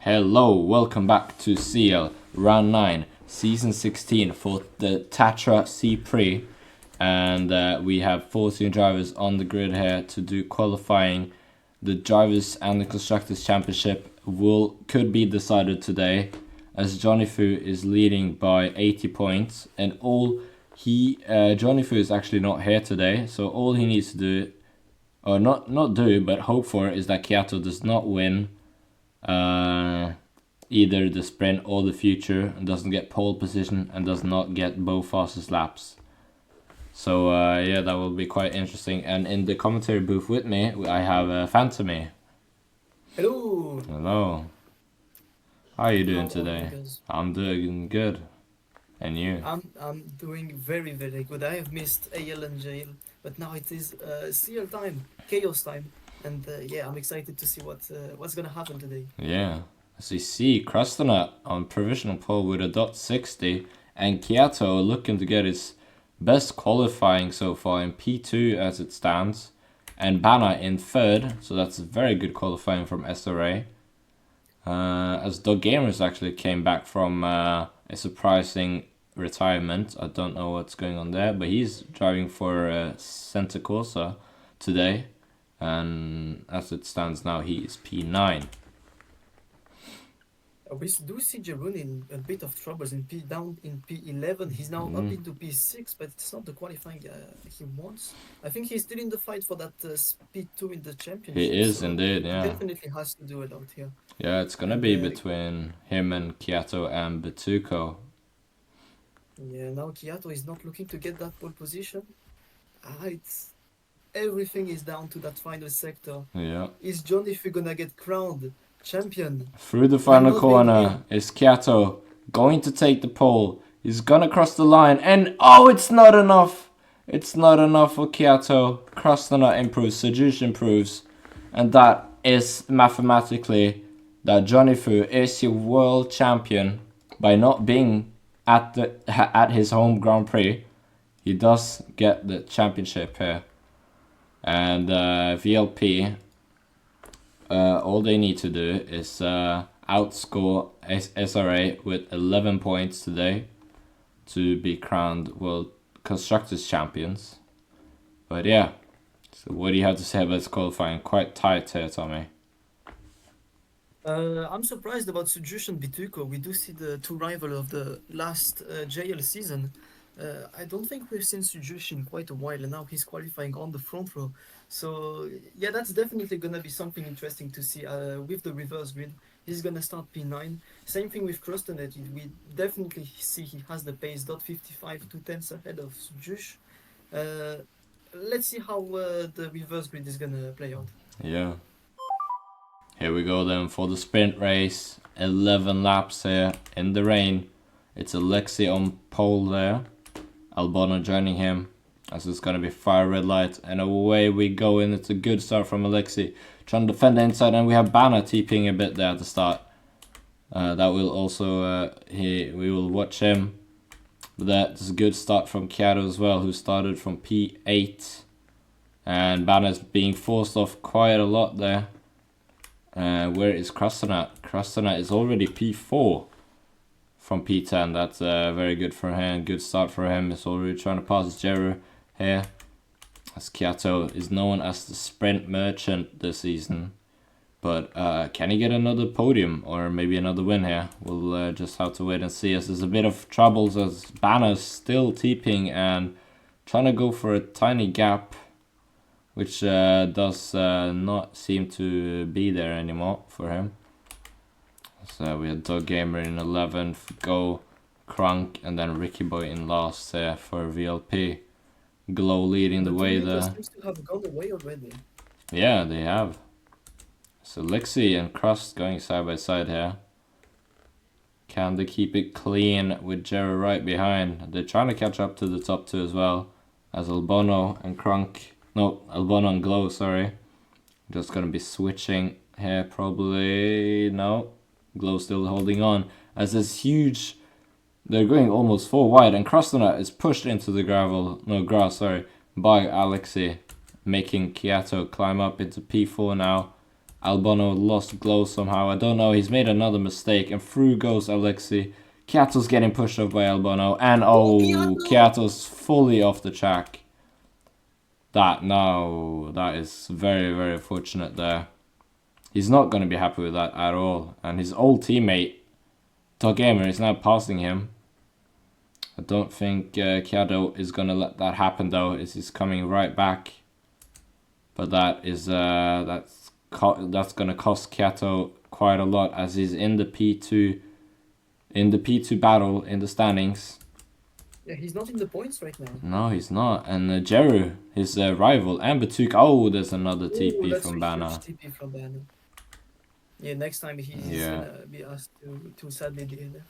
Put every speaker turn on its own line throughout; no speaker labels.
Hello, welcome back to CL Round 9, Season 16 for the Tatra C Prix. And we have 14 drivers on the grid here to do qualifying. The Drivers and the Constructors Championship could be decided today, as Johnny Fu is leading by 80 points. And Johnny Fu is actually not here today, so all he needs to do, or not do, but hope for, is that Kiato does not win either the sprint or the future, and doesn't get pole position and does not get both fastest laps. So yeah, that will be quite interesting. And in the commentary booth with me, I have Phantomy.
Hello.
Hello. How are you doing
How are you
today?
guys?
I'm doing good. And you?
I'm doing very good. I have missed AL and JL, but now it is CL time, chaos time, and yeah, I'm excited to see what's gonna happen today.
Yeah. As you see, Krastonat on provisional pole with a .60, and Kiato looking to get his best qualifying so far in P2 as it stands, and Bana in third, so that's very good qualifying from SRA. As Dog Gamers actually came back from a surprising retirement. I don't know what's going on there, but he's driving for Santa Corsa today, and as it stands now, he is P9.
We do see Jeroen in a bit of troubles in down in P11. He's now up into P6, but it's not the qualifying he wants. I think he's still in the fight for that P2 in the championship.
He is
So
indeed,
he
yeah.
definitely has to do a lot here.
Yeah, it's gonna
And
be between him and Kiato and Batuko.
yeah, now Kiato is not looking to get that pole position. It's everything is down to that final sector.
Yeah.
Is Johnny Fu gonna get crowned champion?
Through the
I'm
final
not being
corner is Kiato going to take the pole. He's gonna cross the line, and oh, it's not enough. It's not enough for Kiato. Krasnodar improves, Sejush improves, and that is mathematically that Johnny Fu is your world champion by not being at his home Grand Prix. He does get the championship here, and VLP. All they need to do is outscore SRA with 11 points today to be crowned World Constructors Champions. But yeah, so what do you have to say about this qualifying? Quite tight here, Tommy.
I'm surprised about Sujush and Bituko. We do see the two rivals of the last JL season. I don't think we've seen Sujush in quite a while, and now he's qualifying on the front row. So yeah, that's definitely gonna be something interesting to see with the reverse grid. He's gonna start P9. Same thing with Krostanet. We definitely see he has the pace. 55 2/10 ahead of Sujush. Let's see how the reverse grid is gonna play out.
Yeah. Here we go then for the sprint race. 11 laps here in the rain. It's Alexi on pole there. Albano joining him, as it's going to be fire red light, and away we go, and it's a good start from Alexi, trying to defend the inside, and we have Bana TPing a bit there at the start. That will also, we will watch him. But that's a good start from Kiato as well, who started from P8, and Bana's being forced off quite a lot there. Where is Krastonat? Krastonat is already P4 from P10. That's very good for him. Good start for him. He's already trying to pass Jeru here, as Kiato is known as the sprint merchant this season. But can he get another podium or maybe another win here? We'll just have to wait and see, as there's a bit of troubles as Banner's still TPing and trying to go for a tiny gap, which does not seem to be there anymore for him. So we had Dog Gamer in 11th, Go, Crunk, and then Ricky Boy in last for VLP. Glow leading the way there.
Seems to have gone away already.
Yeah, they have. So Lexi and Crust going side by side here. Can they keep it clean with Jerry right behind? They're trying to catch up to the top two as well, as Albono and Crunk. No, Albono and Glow, sorry. Just gonna be switching here probably. No. Glow still holding on, as this huge, they're going almost 4 wide, and Krasnodar is pushed into the grass, sorry, by Alexi, making Kiato climb up into P4 now, Albono lost Glow somehow. I don't know. He's made another mistake. And through goes Alexi. Kiato's getting pushed up by Albono. And Kiato's fully off the track. That is very, very fortunate there. He's not going to be happy with that at all. And his old teammate, Togamer, is now passing him. I don't think Kiato is going to let that happen though. He's coming right back. But that is that's going to cost Kiato quite a lot as he's in the P2 battle in the standings.
Yeah, he's not in the points right now.
No, he's not. And Jeru, his rival, and Batuk. Oh, there's another TP
that's
from
a
Bana.
huge TP from Bana. Yeah, next time he's gonna be asked to sadly DNF.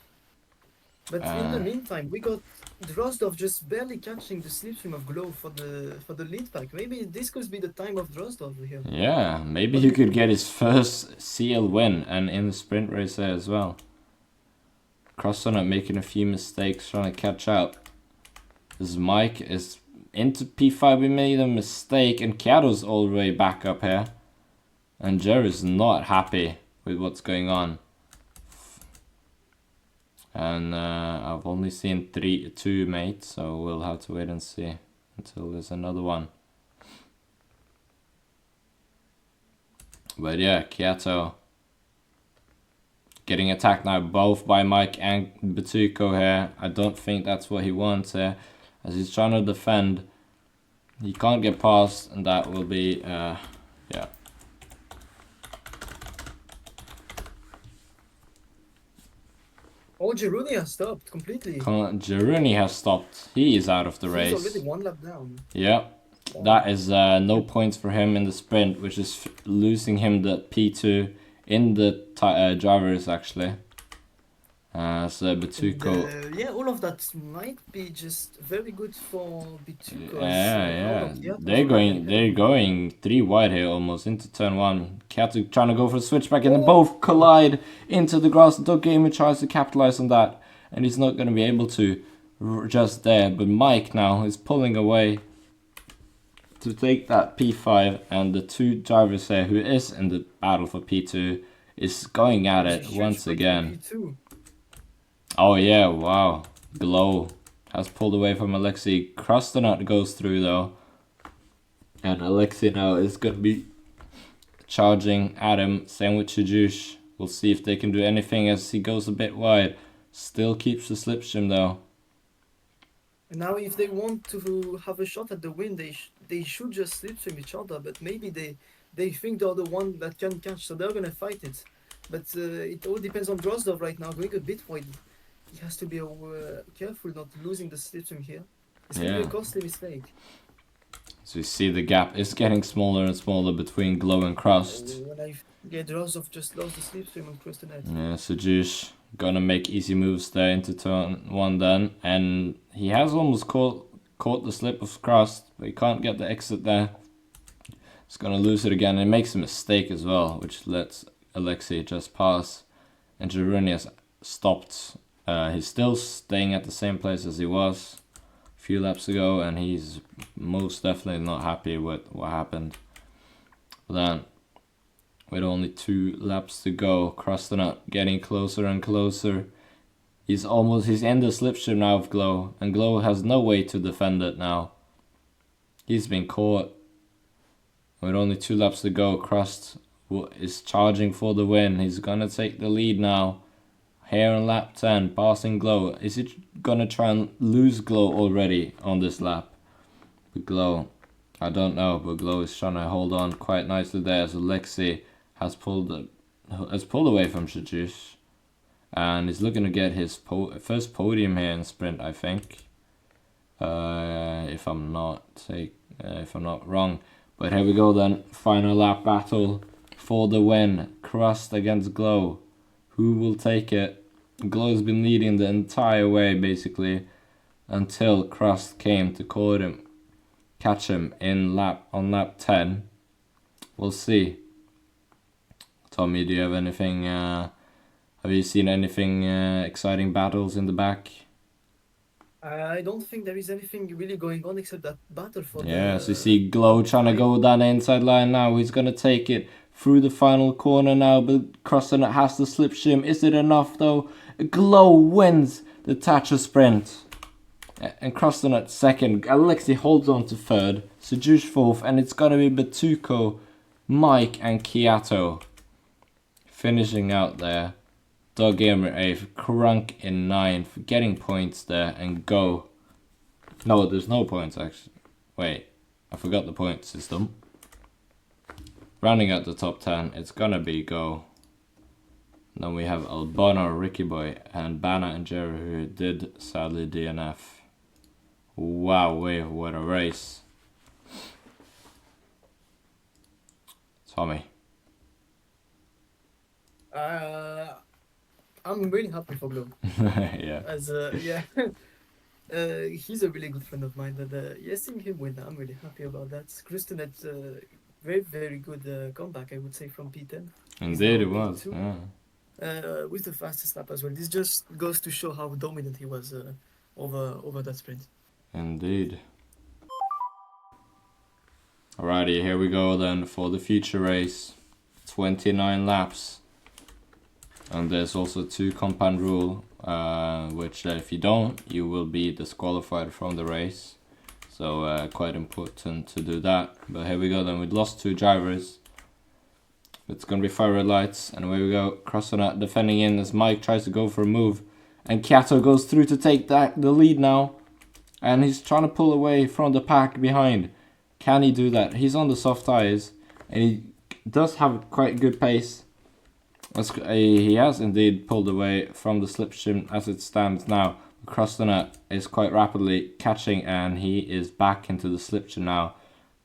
But in the meantime, we got Drozdov just barely catching the slipstream of Glow for the lead pack. Maybe this could be the time of Drozdov here.
Yeah, maybe he could get his first CL win and in the sprint race there as well. Crossonut making a few mistakes, trying to catch up. This Mike is into P5. We made a mistake, and Kiato's all the way back up here. And Jerry's not happy with what's going on. And I've only seen two mates, so we'll have to wait and see until there's another one. But yeah, Kiato getting attacked now both by Mike and Batuko here. I don't think that's what he wants here. As he's trying to defend, he can't get past, and that will be, yeah.
Oh, Jeruni has stopped completely.
Jeruni has stopped. He is out of the race.
He's already one lap down.
Yeah, that is no points for him in the sprint, which is losing him the P2 in the drivers actually. So Bituko.
Yeah, all of that might be just very good for Bituko.
Yeah. They're going 3 wide here almost into turn 1. Kiato trying to go for a switchback and then both collide into the grass. Doug Gamer tries to capitalize on that, and he's not going to be able to just there. But Mike now is pulling away to take that P5, and the two drivers here who is in the battle for P2 is going at it once again. Oh yeah, wow. Glow has pulled away from Alexi. Krastonut goes through though. And Alexi now is going to be charging at him. Same with Chijush. We'll see if they can do anything as he goes a bit wide. Still keeps the slipstream though.
Now if they want to have a shot at the win, they should just slipstream each other. But maybe they think they're the one that can catch, so they're going to fight it. But it all depends on Drozdov right now, going a bit wide. He has to be careful not losing the slipstream here. It's going to be a costly mistake.
So you see the gap is getting smaller and smaller between Glow and Crust.
Yeah, Drozdov just lost the slipstream and crossed the net.
Yeah, Sajush gonna make easy moves there into turn 1 then. And he has almost caught the slip of Crust, but he can't get the exit there. He's gonna lose it again, and he makes a mistake as well, which lets Alexei just pass. And Jeruni has stopped. He's still staying at the same place as he was a few laps ago, and he's most definitely not happy with what happened. But then, with only 2 laps to go, Krastonut getting closer and closer. He's in the slipstream now of Glow, and Glow has no way to defend it now. He's been caught. With only 2 laps to go, Crust is charging for the win. He's gonna take the lead now. Here on lap 10, passing Glow. Is he gonna try and lose Glow already on this lap? But Glow, I don't know, but Glow is trying to hold on quite nicely there. So Lexi has pulled away from Shajush, and he's looking to get his first podium here in sprint, I think. If I'm not wrong. But here we go then. Final lap battle for the win. Crust against Glow. Who will take it? Glow's been leading the entire way basically until Crust came to catch him on lap 10. We'll see. Tommy, do you have anything? Have you seen anything exciting battles in the back?
I don't think there is anything really going on except that battle for
so you see Glow trying to go down the inside line now. He's gonna take it through the final corner now, but Crossnet has the slip shim. Is it enough though? Glow wins the Tatra sprint. And Crossnet second. Alexi holds on to third. Sejush fourth. And it's gonna be Batuko, Mike and Kiato finishing out there. Doug Gamer 8th. Crunk in 9th. Getting points there. And Go. No, there's no points actually. Wait. I forgot the point system. Rounding out the top 10, it's gonna be Go. Then we have Albano, Ricky Boy, and Bana and Jerry, who did sadly DNF. Wow, what a race. Tommy.
I'm really happy for Glow.
Yeah.
As yeah, he's a really good friend of mine. And yeah, seeing him win, I'm really happy about that. Kristen had very good comeback, I would say, from P10.
Indeed, it was. Yeah.
With the fastest lap as well. This just goes to show how dominant he was over that sprint.
Indeed. Alrighty, here we go then for the future race. 29 laps. And there's also 2 compound rule, which if you don't, you will be disqualified from the race. So quite important to do that. But here we go then, we lost 2 drivers. It's gonna be 5 red lights, and away we go. Crossing defending in as Mike tries to go for a move. And Kiato goes through to take the lead now. And he's trying to pull away from the pack behind. Can he do that? He's on the soft tyres, and he does have quite good pace. He has indeed pulled away from the slipstream as it stands now. Crossnet is quite rapidly catching, and he is back into the slipstream now.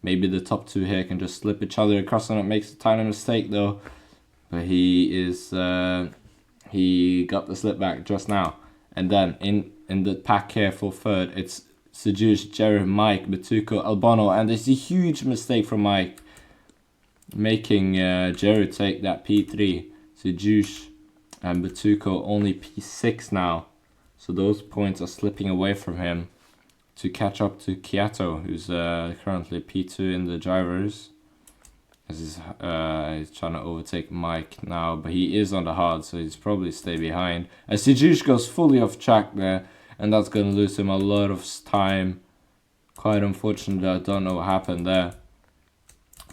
Maybe the top 2 here can just slip each other. Crossnet makes a tiny mistake though, but he got the slip back just now. And then in the pack here for third, it's Sejush, Jerry, Mike, Batuko, Albano, and there's a huge mistake from Mike, making Jerry take that P3. Sejush and Batuko only P6 now, so those points are slipping away from him to catch up to Kiato, who's currently P2 in the drivers. As he's trying to overtake Mike now, but he is on the hard, so he's probably stay behind. As Sejush goes fully off track there, and that's going to lose him a lot of time. Quite unfortunate, I don't know what happened there.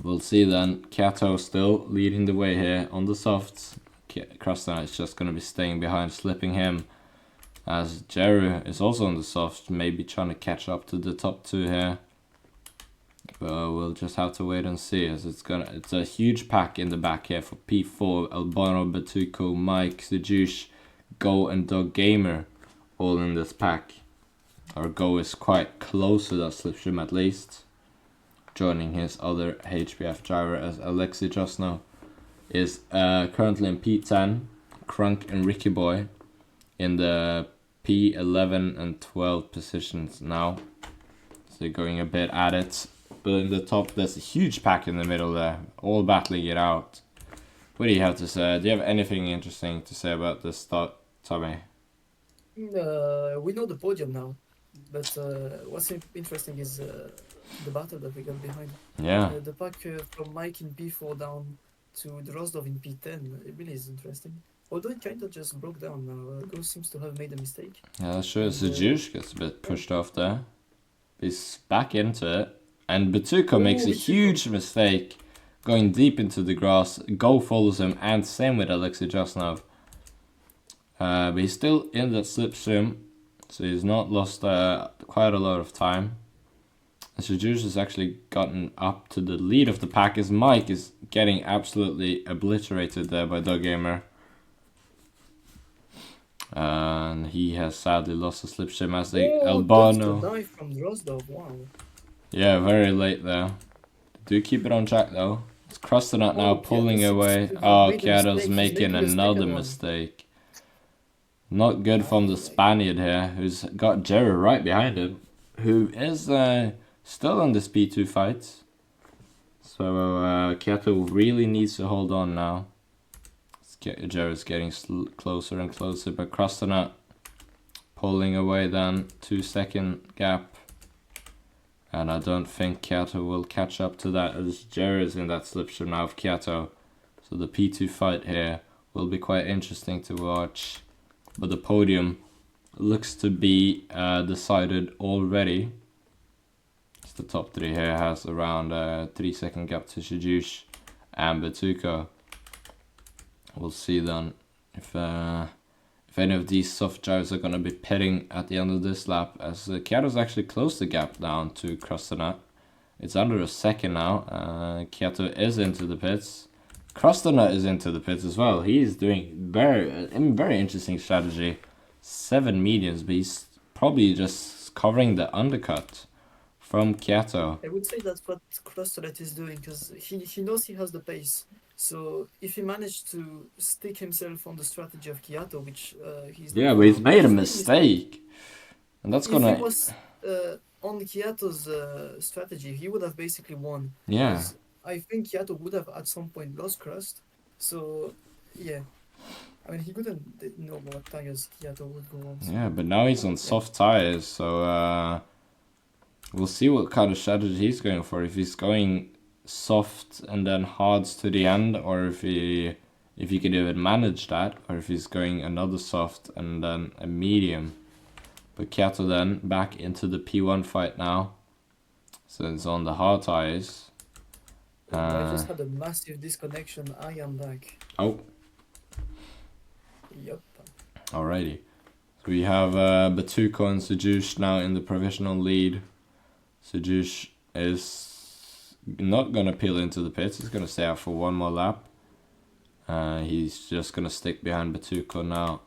We'll see then. Kiato still leading the way here on the softs. Krasna is just going to be staying behind, slipping him. As Jerry is also on the softs, maybe trying to catch up to the top 2 here. But we'll just have to wait and see, as it's a huge pack in the back here for P4. Albano, Batuko, Mike, Sejush, Go and Doug Gamer all in this pack. Our Go is quite close to that slipstream at least, joining his other HPF driver, as Alexi just now is currently in P10. Crunk and Ricky Boy in the P11 and 12 positions now. So they're going a bit at it. But in the top, there's a huge pack in the middle there, all battling it out. What do you have to say? Do you have anything interesting to say about this start, Tommy?
We know the podium now, but what's interesting is the battle that we got behind.
Yeah.
The pack from Mike in P4 down to Drozdov in P10, it really is interesting. Although it kind of just broke down now, Go seems to have made a mistake.
Yeah, that's true. Sejush gets a bit pushed off there. He's back into it. And Batuko makes a huge mistake, going deep into the grass. Go follows him, and same with Alexei Jasnov. But he's still in that slipstream, so he's not lost quite a lot of time. And Sejush has actually gotten up to the lead of the pack, as Mike is getting absolutely obliterated there by Doug Gamer. And he has sadly lost the slipstream as the Albano.
That's the dive from Drozdov, wow.
Yeah, very late there. Do keep it on track though. It's crossed the nut now, pulling away. Oh, Kiato's making another mistake. Not good from the Spaniard here, who's got Jerry right behind him, who is still in this P2 fight. So Kiato really needs to hold on now. Jerry's getting closer and closer, but crossed the nut, pulling away then, 2-second gap. And I don't think Kiato will catch up to that, as Jerry's in that slipstream now of Kiato. So the P2 fight here will be quite interesting to watch. But the podium looks to be decided already. The top 3 here has around 3-second gap to Shajush and Batuko. We'll see then if any of these soft drives are going to be pitting at the end of this lap, as Kiato's actually closed the gap down to Krostonat. It's under a second now. Kiato is into the pits. Krostonat is into the pits as well. He's doing very interesting strategy. 7 mediums, but he's probably just covering the undercut from Kiato.
I would say that's what Klosterlet is doing, because he knows he has the pace. So if he managed to stick himself on the strategy of Kiato, which he's
Yeah, but he's made a mistake. And that's
if he was on Kiato's strategy, he would have basically won.
Yeah.
Because I think Kiato would have at some point lost Crust. So yeah. I mean, he couldn't know what tires Kiato would go on. So.
Yeah, but now he's on soft tires, so we'll see what kind of strategy he's going for. If he's going soft and then hards to the end, or if he can even manage that, or if he's going another soft and then a medium. But Kiato then back into the P1 fight now, so it's on the hard tires.
I just had a massive disconnection. I am back.
Oh.
Yep.
Alrighty. So we have Batuko and Sajush now in the provisional lead. Sajush is not going to peel into the pits. He's going to stay out for one more lap. He's just going to stick behind Batuko now.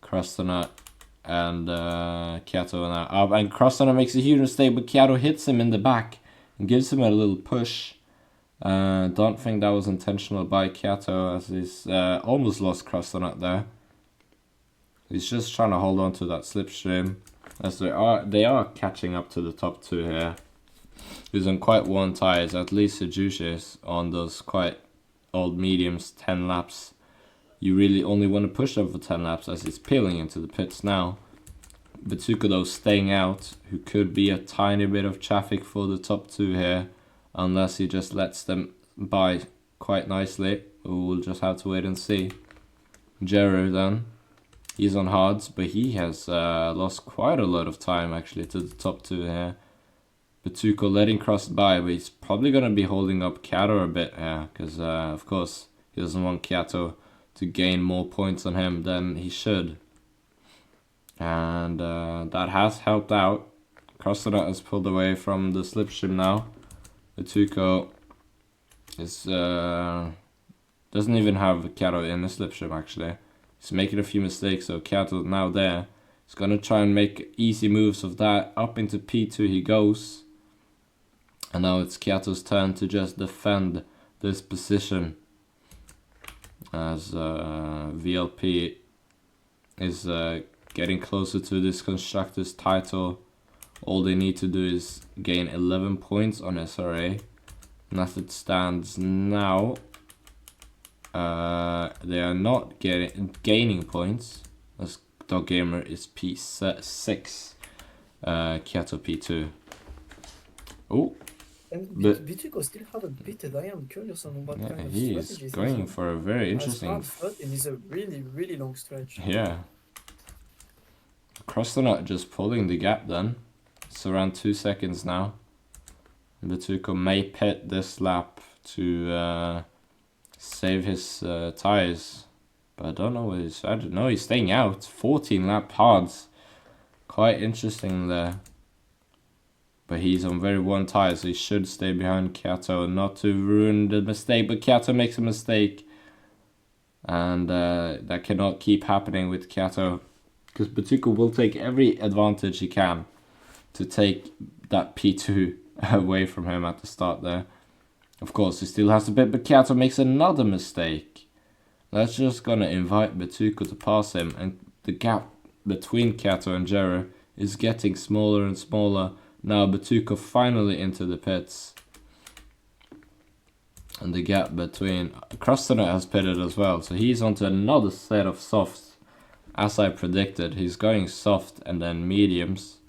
Krostonat and Kiato now up. And Krostonat makes a huge mistake, but Kiato hits him in the back and gives him a little push. Don't think that was intentional by Kiato, as he's almost lost Krostonat there. He's just trying to hold on to that slipstream, as they are catching up to the top 2 here. He's on quite worn tires, at least Sajush is on those quite old mediums, 10 laps. You really only want to push them for 10 laps, as he's peeling into the pits now. Batuko though staying out, who could be a tiny bit of traffic for the top 2 here, unless he just lets them by quite nicely. We'll just have to wait and see. Jero then, he's on hards, but he has lost quite a lot of time actually to the top 2 here. Batuko letting cross by, but he's probably going to be holding up Kiato a bit here, because of course he doesn't want Kiato to gain more points on him than he should. And that has helped out. Krostonat has pulled away from the slipstream now. Batuko is doesn't even have Kiato in the slipstream actually. He's making a few mistakes, so Kiato now there. He's gonna try and make easy moves of that. Up into P2 he goes. And now it's Kiato's turn to just defend this position, as VLP is getting closer to this constructor's title. All they need to do is gain 11 points on SRA. And as it stands now, they are not gaining points, as Dog Gamer is P6, Kiato P2. Oh,
and Bituko still haven't pitted. I am curious on what kind of
he is
strategies
going for a very interesting.
As 13 is a really long stretch.
Yeah. Krostonat just pulling the gap then. It's around 2 seconds now. Batuko may pit this lap to save his tires, but I don't know what his strategy. No, he's staying out. 14 lap hards. Quite interesting there. But he's on very worn tires, so he should stay behind Kiato, not to ruin the mistake. But Kiato makes a mistake, and that cannot keep happening with Kiato, because Batuko will take every advantage he can to take that P2 away from him at the start there. Of course, he still has a bit, but Kiato makes another mistake. That's just gonna invite Batuko to pass him, and the gap between Kiato and Jero is getting smaller and smaller. Now Batuko finally into the pits. And the gap between Krostonat has pitted as well, so he's onto another set of softs. As I predicted, he's going soft and then mediums.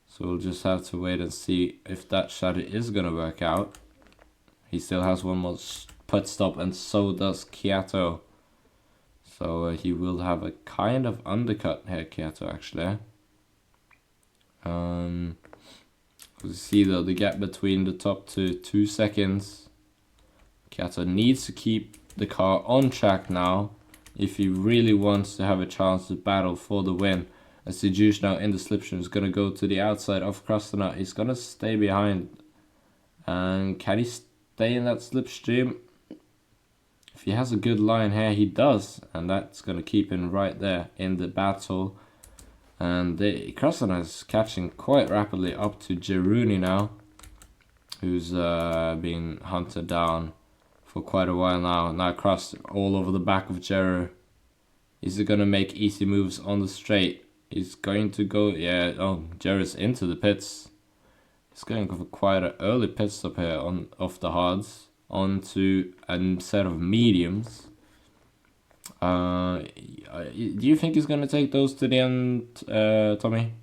So we'll just have to wait and see if that strategy is gonna work out. He still has one more pit stop, and so does Kiato. So he will have a kind of undercut here, Kiato, actually. You see though the gap between the top two, 2 seconds. Kiato needs to keep the car on track now if he really wants to have a chance to battle for the win. As Sejush now in the slipstream is going to go to the outside of Krasnodar. He's going to stay behind. And can he stay in that slipstream? If he has a good line here, he does. And that's going to keep him right there in the battle. And Krasnodar is catching quite rapidly up to Jeruni now, who's been hunted down for quite a while now. Now crossed all over the back of Jeru. Is he going to make easy moves on the straight? He's going to go, yeah, oh, Jeru's into the pits. He's going for quite an early pit stop here off the hards onto a set of mediums. Do you think he's going to take those to the end, Tommy?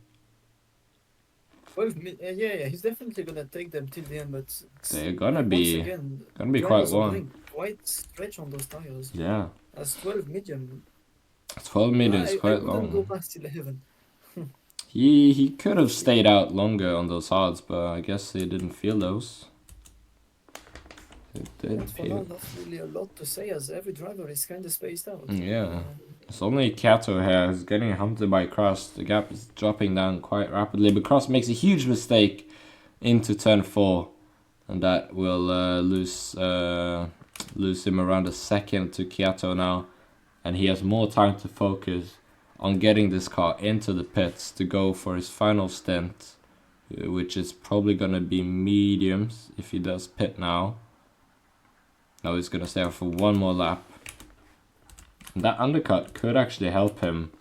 Yeah, he's definitely gonna take them till the end, but
They're gonna be quite
drivers are
long.
doing quite stretch on those tires.
Yeah.
As 12 medium.
12 meters is quite
I wouldn't go
long.
past 11.
He could have stayed out longer on those hards, but I guess he didn't feel those. It did
But for now, not really a lot to say, as every driver is kind of spaced out.
Yeah. It's only Kato here who's getting hunted by Cross. The gap is dropping down quite rapidly, but Cross makes a huge mistake into turn 4, and that will lose him around a second to Kiato now, and he has more time to focus on getting this car into the pits to go for his final stint, which is probably gonna be mediums if he does pit now. Now he's gonna stay out for one more lap. That undercut could actually help him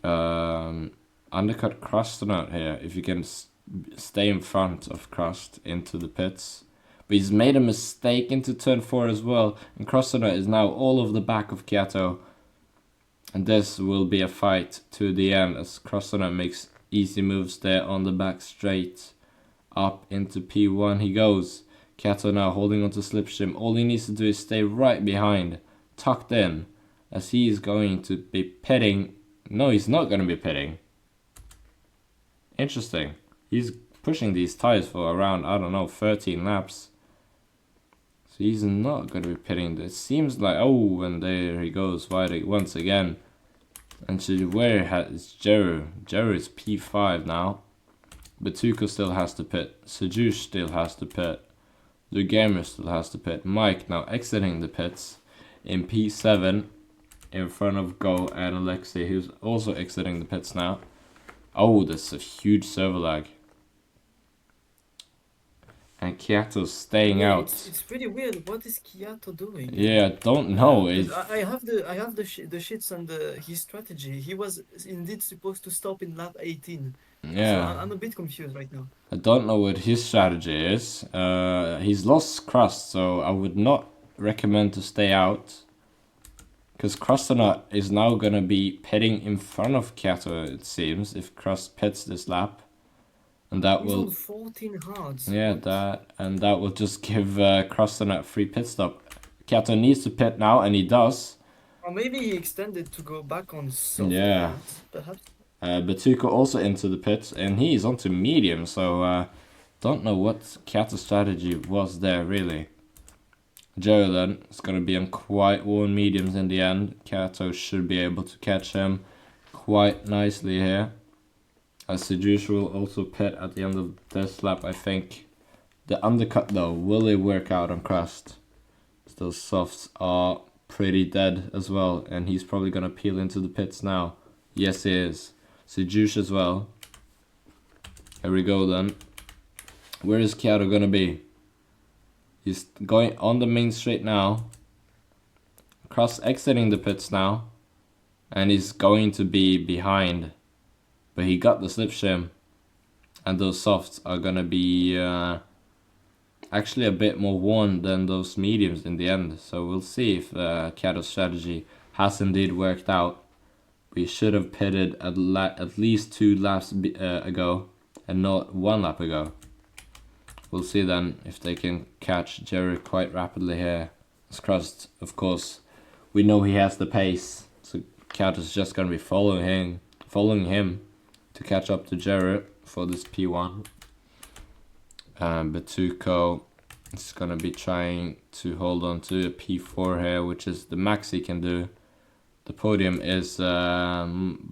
undercut Krasnodar here if you can stay in front of Krust into the pits. But he's made a mistake into turn 4 as well, and Krasnodar is now all over the back of Kiato. And this will be a fight to the end as Krasnodar makes easy moves there on the back straight. Up into P1 he goes. Kiato now holding onto slipstream. All he needs to do is stay right behind, tucked in, as he is going to be pitting. No, he's not going to be pitting. Interesting. He's pushing these tires for around, I don't know, 13 laps. So he's not going to be pitting. It seems like, oh, and there he goes wide once again. And so where is Jeru? Jeru is P5 now. Batuko still has to pit. Sejush still has to pit. Lugamer still has to pit. Mike now exiting the pits in P7 in front of Go and Alexei, who's also exiting the pits now. Oh, that's a huge servo lag. And Kiato's staying out.
It's pretty weird. What is Kiato doing?
Yeah, I don't know.
I have the shits on his strategy. He was indeed supposed to stop in lap 18.
Yeah.
So I'm a bit confused right now.
I don't know what his strategy is. He's lost Crust, so I would not recommend to stay out. Because Krasnodar is now going to be pitting in front of Kiato, it seems, if Crust pits this lap. And that
He's
will...
on 14 hards.
Yeah, that will just give Krasnodar a free pit stop. Kiato needs to pit now, and he does.
Or maybe he extended to go back on soft
Yeah.
hards, perhaps.
Batuko also into the pits, and he's onto medium, so don't know what Kiato's strategy was there, really. Joe then is going to be on quite worn mediums in the end. Kiato should be able to catch him quite nicely here. As Sejush will also pit at the end of this lap, I think. The undercut though, will it work out on Crust? Those softs are pretty dead as well, and he's probably going to peel into the pits now. Yes, he is. Sejush as well. Here we go then. Where is Kiato going to be? He's going on the main straight now. Cross exiting the pits now. And he's going to be behind. But he got the slipstream. And those softs are going to be actually a bit more worn than those mediums in the end. So we'll see if Kiato's strategy has indeed worked out. We should have pitted at least 2 laps ago. And not 1 lap ago. We'll see then if they can catch Jerry quite rapidly here. As Crust, of course, we know he has the pace, so Kato's just gonna be following him to catch up to Jarrett for this P1. Batuko is gonna be trying to hold on to a P4 here, which is the max he can do. The podium is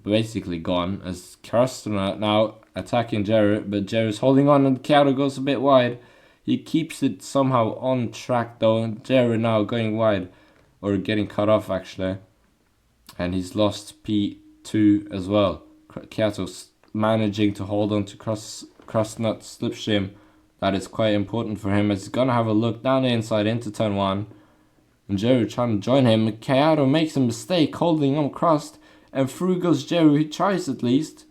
basically gone as Karstuna now attacking Jarrett, but Jarrett's holding on and Kato goes a bit wide. He keeps it somehow on track though, and Jarrett now going wide, or getting cut off actually. And he's lost P2 as well. Kato's managing to hold on to Crossnut Slipstream. That is quite important for him as he's gonna have a look down the inside into turn 1. And Jerry trying to join him. Kato makes a mistake holding on Crust, and through goes Jerry. He tries at least,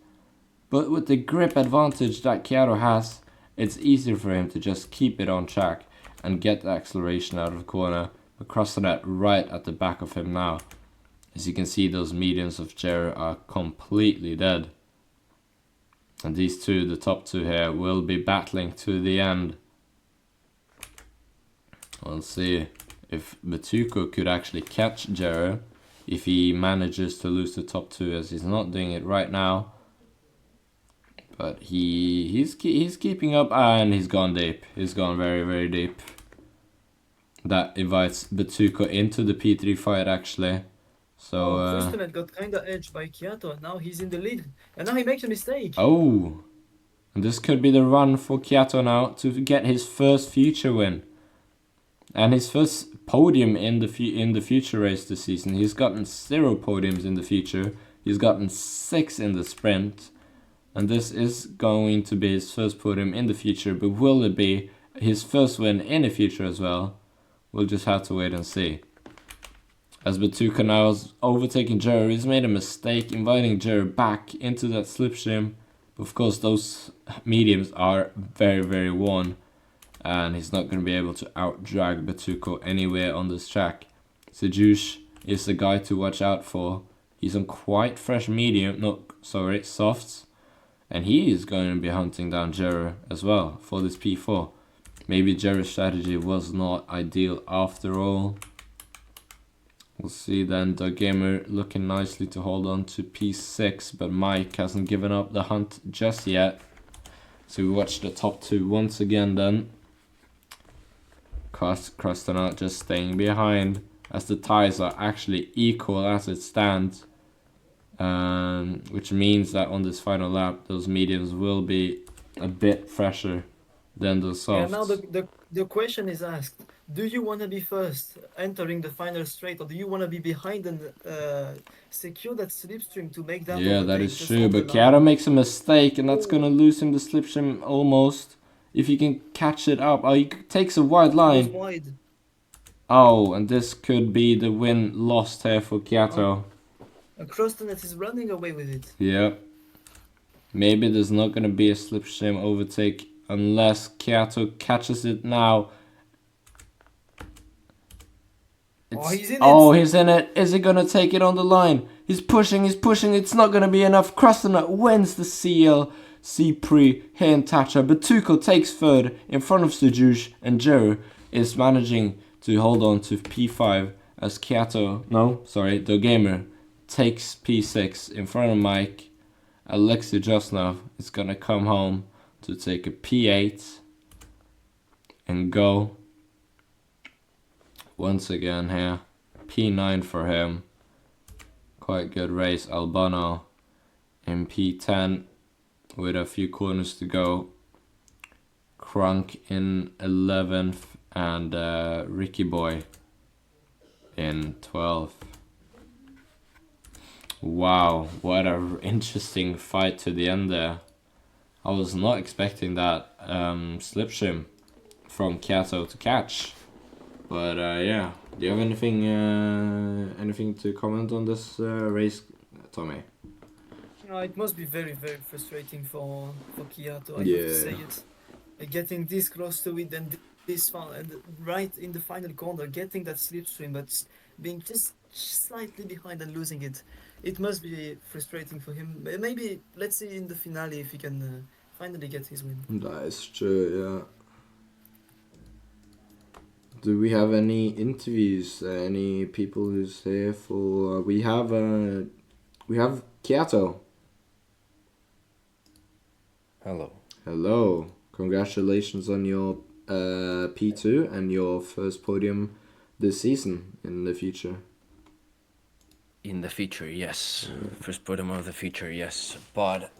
but with the grip advantage that Kato has, it's easier for him to just keep it on track and get the acceleration out of the corner. But Crossnet right at the back of him now. As you can see, those mediums of Jerry are completely dead. And these two, the top two here, will be battling to the end. We'll see if Batuko could actually catch Jerry if he manages to lose the top two, as he's not doing it right now. But he's keeping up, and he's gone deep. He's gone very, very deep. That invites Batuko into the P3 fight actually. So
Kristonet got kinda edged by Kiato, and now he's in the lead. And now he makes a mistake.
Oh, and this could be the run for Kiato now to get his first future win. And his first podium in the future race this season. He's gotten 0 podiums in the future. He's gotten 6 in the sprint. And this is going to be his first podium in the future. But will it be his first win in the future as well? We'll just have to wait and see. As Batuka now is overtaking Jerry, he's made a mistake inviting Jerry back into that slipstream. Of course, those mediums are very, very worn. And he's not going to be able to out-drag Batuko anywhere on this track. Sejush is the guy to watch out for. He's on quite fresh softs. And he is going to be hunting down Jerry as well for this P4. Maybe Jerry's strategy was not ideal after all. We'll see then. The gamer looking nicely to hold on to P6, but Mike hasn't given up the hunt just yet. So we watch the top two once again then. Crosstonaut just staying behind as the ties are actually equal as it stands. Which means that on this final lap, those mediums will be a bit fresher than the softs.
And now the question is asked: do you want to be first entering the final straight, or do you want to be behind and secure that slipstream to make that?
Yeah, that is true. But Chiara makes a mistake, and that's gonna lose him the slipstream almost. If he can catch it up, he takes a wide line.
Wide.
Oh, and this could be the win lost here for Kiato.
Crossnet is running away with it.
Yeah. Maybe there's not gonna be a slipstream overtake unless Kiato catches it now.
He's in it.
Oh, he's in it. Is he gonna take it on the line? He's pushing. It's not gonna be enough. Krasnodar wins the CLC Prix here in Tatra. Batuko takes third in front of Sejush, and Jero is managing to hold on to P5 as the gamer takes P6 in front of Mike. Alexei Josnov is gonna come home to take a P8 and go once again here. P9 for him. Quite good race. Albano in P10 with a few corners to go. Crunk in 11th and Ricky Boy in 12th. Wow, what a interesting fight to the end there. I was not expecting that slipstream from Kiato to catch. But yeah, do you have anything to comment on this race, Tommy?
It must be very, very frustrating for Kiato. I have
Yeah.
to say it. Getting this close to it and this far, and right in the final corner, getting that slipstream, but being just slightly behind and losing it. It must be frustrating for him. Maybe let's see in the finale if he can finally get his win.
That is true, yeah. do we have any interviews? Any people who's here for? We have Kiato.
Hello.
Hello. Congratulations on your P2 and your first podium this season in the future.
In the feature, yes. First podium of the feature, yes. But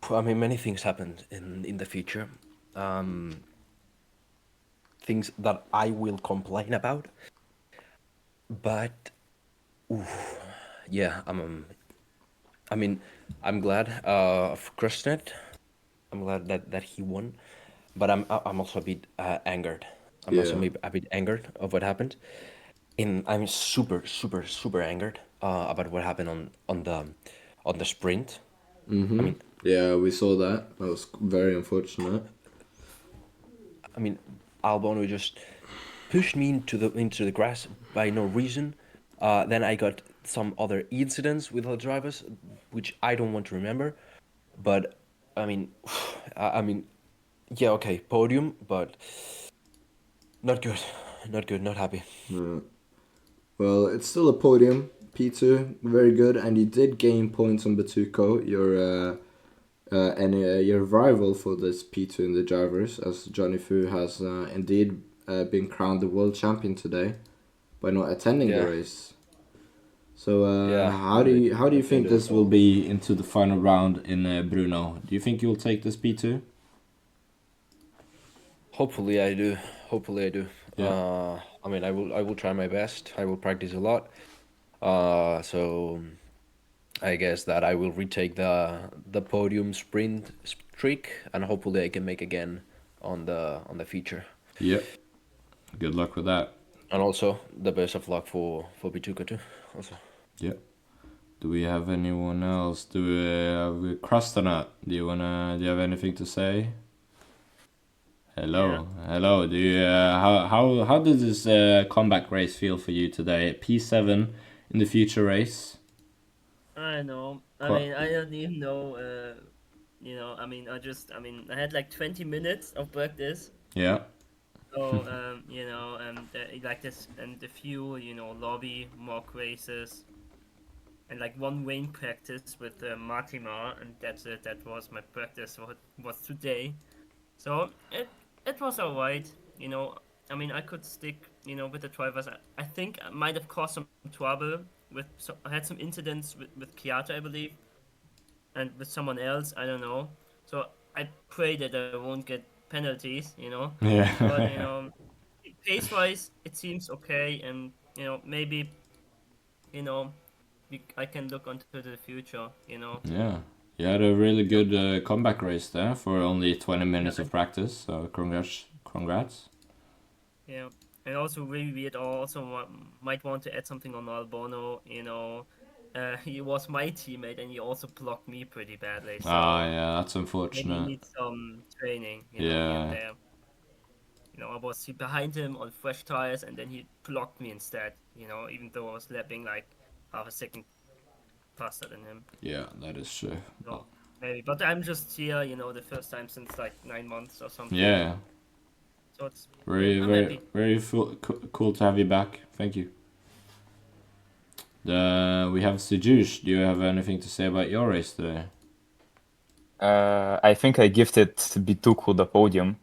I mean, many things happened in the feature. Things that I will complain about. But yeah, I mean, I'm glad of Krusnet. I'm glad that he won, but I'm also a bit angered. I'm also
Yeah.
a bit angered of what happened, and I'm super angered about what happened on the sprint. I
Mm-hmm.
mean,
Yeah, we saw that. That was very unfortunate.
I mean, Albano just pushed me into the grass by no reason. Then I got some other incidents with other drivers, which I don't want to remember. But I mean, I mean, yeah, okay, podium, but not good, not good, not happy.
Yeah. Well, it's still a podium. P2, very good, and you did gain points on Batuko, your rival for this P2 in the drivers, as Johnny Fu has indeed been crowned the world champion today by not attending the
Yeah,
race. So
yeah,
how do you think
indeed.
this will be into the final round in Bruno? Do you think you'll take this P2?
Hopefully I do. Hopefully I do.
Yeah.
I mean, I will try my best. I will practice a lot. So I guess that I will retake the podium sprint streak, and hopefully I can make again on the feature.
Yep. Good luck with that.
And also the best of luck for Bituka too. Also,
Yep. Do we have anyone else? Do we have Crustonut? Do you have anything to say?
Yeah,
Hello. Do you how does this comeback race feel for you today? P7 in the future race.
I know. I
Qu-
mean, I don't even know. I mean, I had like 20 minutes of practice.
yeah.
So, like this, and a few, lobby mock races, and like one wing practice with Martima, and that's it. That was my practice. What was today? So it was alright. You know, I mean, I could stick, with the drivers. I think I might have caused some trouble with. So I had some incidents with Kiata, I believe, and with someone else. I don't know. So I pray that I won't get penalties. But
Yeah.
pace wise, it seems okay, and maybe you know I can look onto the future.
Yeah. You had a really good comeback race there for only 20
Yeah,
minutes of practice. So congrats.
yeah. And also really weird. I also might want to add something on Albono. He was my teammate, and he also blocked me pretty badly.
Ah,
So
yeah, that's
maybe he
unfortunate.
needs some training. Here and
Yeah.
there. I was behind him on fresh tires, and then he blocked me instead. Even though I was lapping like half a second faster than him.
Yeah, that is true.
So maybe, but I'm just here. The first time since like 9 months or something.
Yeah.
So it's yeah,
Very,
I'm
very,
happy.
very cool to have you back. Thank you. We have Sejush. Do you have anything to say about your race today?
I think I gifted Bituku the podium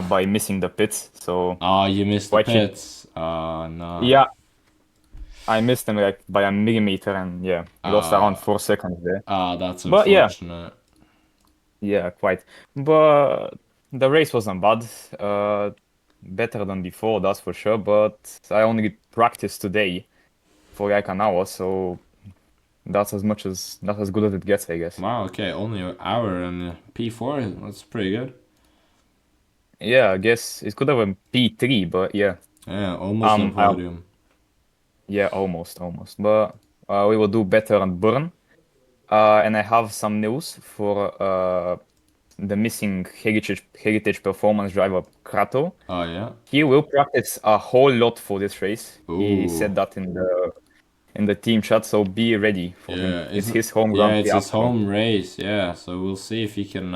by missing the pits, so
Ah, you missed the
quite cheap.
pits. Ah, no.
Yeah, I missed them like by a millimeter, and yeah, we lost around
Ah,
4 seconds there.
that's
But yeah,
unfortunate.
yeah, quite. But the race wasn't bad. Uh, Better than before, that's for sure. But I only practiced today for like an hour, so that's as good as it gets, I guess.
Wow, okay, only an hour and P4. That's pretty good.
Yeah, I guess it could have been P3, but yeah.
Yeah, almost on
I
podium.
Yeah, almost. But we will do better on Burn. And I have some news for the missing heritage performance driver Krato.
Oh, yeah.
He will practice a whole lot for this race. He
Ooh.
said that in the team chat, so be ready for him.
Yeah,
It's his home
yeah,
Grand Prix
it's his
after all.
home race. Yeah, so we'll see if he can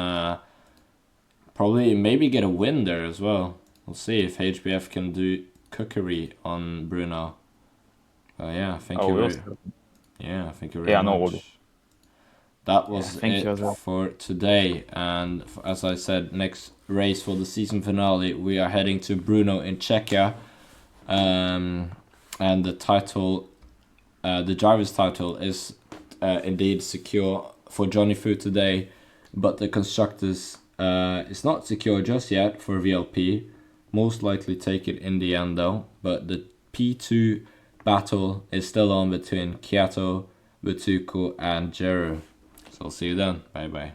probably maybe get a win there as well. We'll see if HBF can do cookery on Bruno. Yeah, thank
Oh,
you.
we'll
Very,
see.
yeah, thank you very
Yeah, no
much.
worries.
That
Yeah,
was
thank you
it
as well.
for today. And as I said, next race for the season finale, we are heading to Brno in Czechia. And the title, the driver's title, is indeed secure for Johnny Fu today, but the constructors is not secure just yet for VLP. Most likely take it in the end though. But the P2 battle is still on between Kiato, Butuko, and Jeru. So I'll see you then. Bye bye.